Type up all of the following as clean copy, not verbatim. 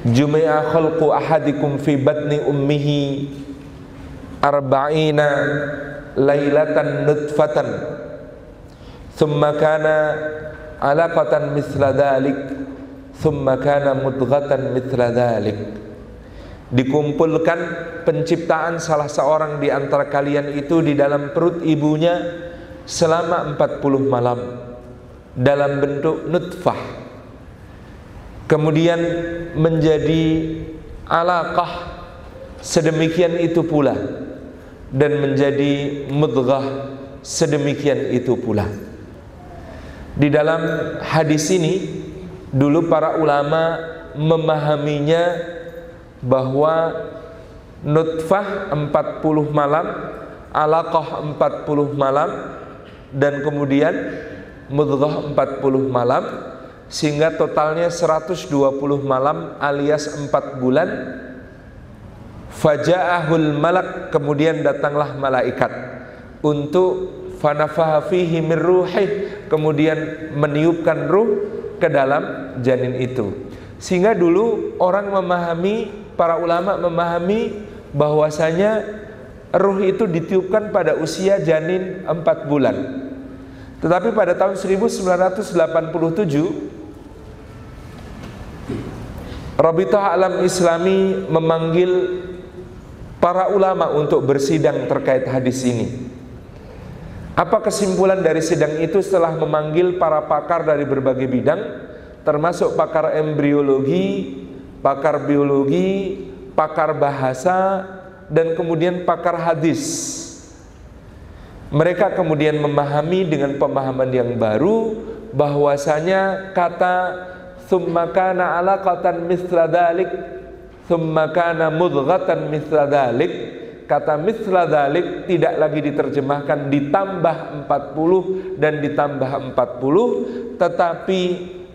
Jumi'a khalqu ahadikum fi batni ummihi arba'ina lailatan nutfatan thumma kana alaqatan mithla dhalik thumma kana mudghatan mithla dhalik. Dikumpulkan penciptaan salah seorang di antara kalian itu di dalam perut ibunya selama 40 malam dalam bentuk nutfah, kemudian menjadi alaqah sedemikian itu pula, dan menjadi mudghah sedemikian itu pula. Di dalam hadis ini dulu para ulama memahaminya bahwa nutfah 40 malam, alaqah 40 malam, dan kemudian mudghah 40 malam, sehingga totalnya 120 malam alias 4 bulan. Faja'ahul malak, kemudian datanglah malaikat untuk fanafaha fihi min ruhih, kemudian meniupkan ruh ke dalam janin itu. Sehingga dulu orang memahami, para ulama memahami bahwasanya ruh itu ditiupkan pada usia janin 4 bulan. Tetapi pada tahun 1987 Rabithah Alam Islami memanggil para ulama untuk bersidang terkait hadis ini. Apa kesimpulan dari sidang itu setelah memanggil para pakar dari berbagai bidang, termasuk pakar embriologi, pakar biologi, pakar bahasa, dan kemudian pakar hadis. Mereka kemudian memahami dengan pemahaman yang baru bahwasanya kata tsumma kana alaqatan mithla dzalik, tsumma kana mudghatan mithla dzalik, kata mithla dzalik tidak lagi diterjemahkan ditambah 40 dan ditambah 40, tetapi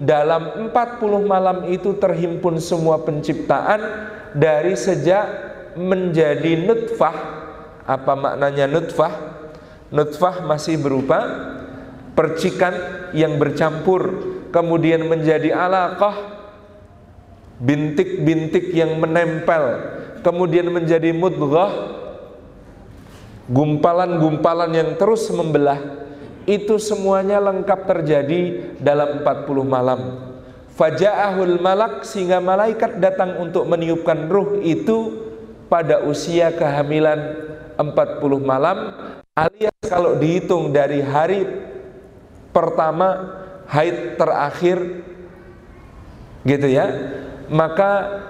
dalam 40 malam itu terhimpun semua penciptaan dari sejak menjadi nutfah. Apa maknanya nutfah? Nutfah masih berupa percikan yang bercampur, kemudian menjadi alaqah, bintik-bintik yang menempel, kemudian menjadi mudghah, gumpalan-gumpalan yang terus membelah. Itu semuanya lengkap terjadi dalam 40 malam. Faja'ahul malak, sehingga malaikat datang untuk meniupkan ruh itu pada usia kehamilan 40 malam, alias kalau dihitung dari hari pertama haid terakhir gitu ya, maka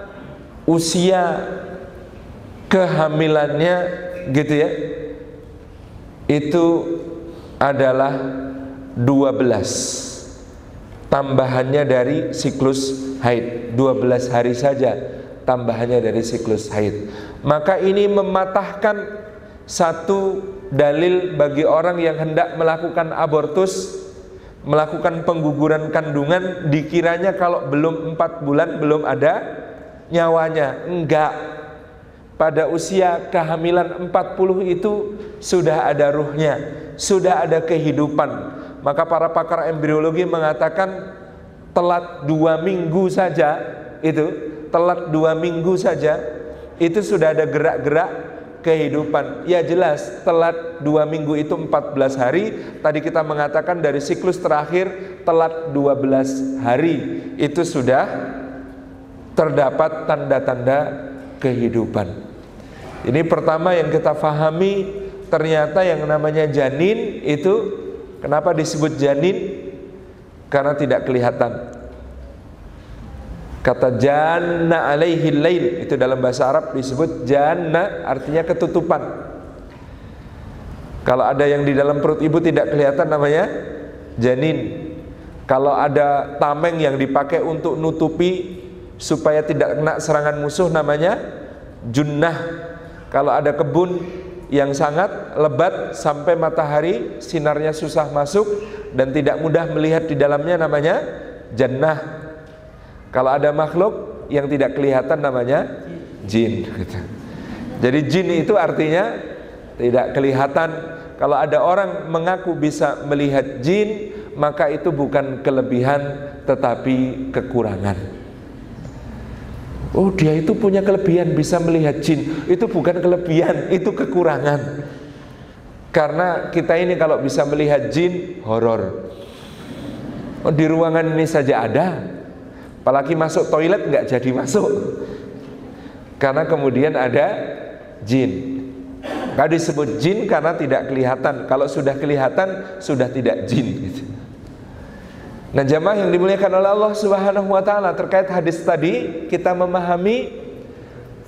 usia kehamilannya gitu ya, itu adalah 12 tambahannya dari siklus haid. 12 hari saja tambahannya dari siklus haid. Maka ini mematahkan satu dalil bagi orang yang hendak melakukan abortus, melakukan pengguguran kandungan, dikiranya kalau belum 4 bulan belum ada nyawanya. Enggak, pada usia kehamilan 40 itu sudah ada ruhnya, sudah ada kehidupan. Maka para pakar embriologi mengatakan telat 2 minggu saja, itu telat 2 minggu saja itu sudah ada gerak-gerak kehidupan. Ya jelas, telat 2 minggu itu 14 hari. Tadi kita mengatakan dari siklus terakhir telat 12 hari, itu sudah terdapat tanda-tanda kehidupan. Ini pertama yang kita fahami, ternyata yang namanya janin itu, kenapa disebut janin? Karena tidak kelihatan. Kata janna alaihi lail itu dalam bahasa Arab disebut janna, artinya ketutupan. Kalau ada yang di dalam perut ibu tidak kelihatan namanya janin. Kalau ada tameng yang dipakai untuk nutupi supaya tidak kena serangan musuh namanya junnah. Kalau ada kebun yang sangat lebat sampai matahari sinarnya susah masuk dan tidak mudah melihat di dalamnya namanya jannah. Kalau ada makhluk yang tidak kelihatan namanya jin. Jadi jin itu artinya tidak kelihatan. Kalau ada orang mengaku bisa melihat jin, maka itu bukan kelebihan tetapi kekurangan. Oh, dia itu punya kelebihan bisa melihat jin. Itu bukan kelebihan, itu kekurangan. Karena kita ini kalau bisa melihat jin, horor. Oh, di ruangan ini saja ada, apalagi masuk toilet nggak jadi masuk, karena kemudian ada jin. Nggak disebut jin karena tidak kelihatan. Kalau sudah kelihatan, sudah tidak jin. Nah, jamaah yang dimuliakan oleh Allah Subhanahu wa ta'ala, terkait hadis tadi kita memahami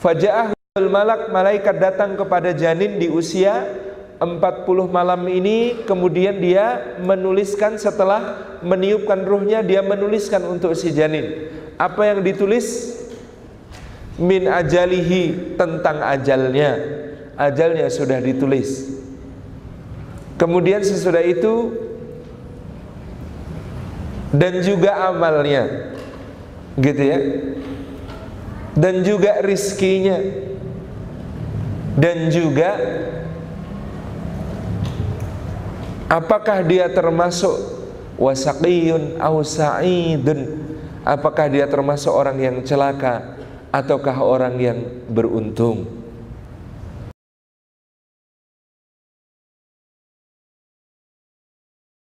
faja'ahul malak, malaikat datang kepada janin di usia 40 malam ini, kemudian dia menuliskan, setelah meniupkan ruhnya, dia menuliskan untuk si janin. Apa yang ditulis? Min ajalihi, tentang ajalnya. Ajalnya sudah ditulis. Kemudian sesudah itu, dan juga amalnya, gitu ya, dan juga rizkinya, dan juga apakah dia termasuk wasaqiyun aw sa'idun, apakah dia termasuk orang yang celaka ataukah orang yang beruntung.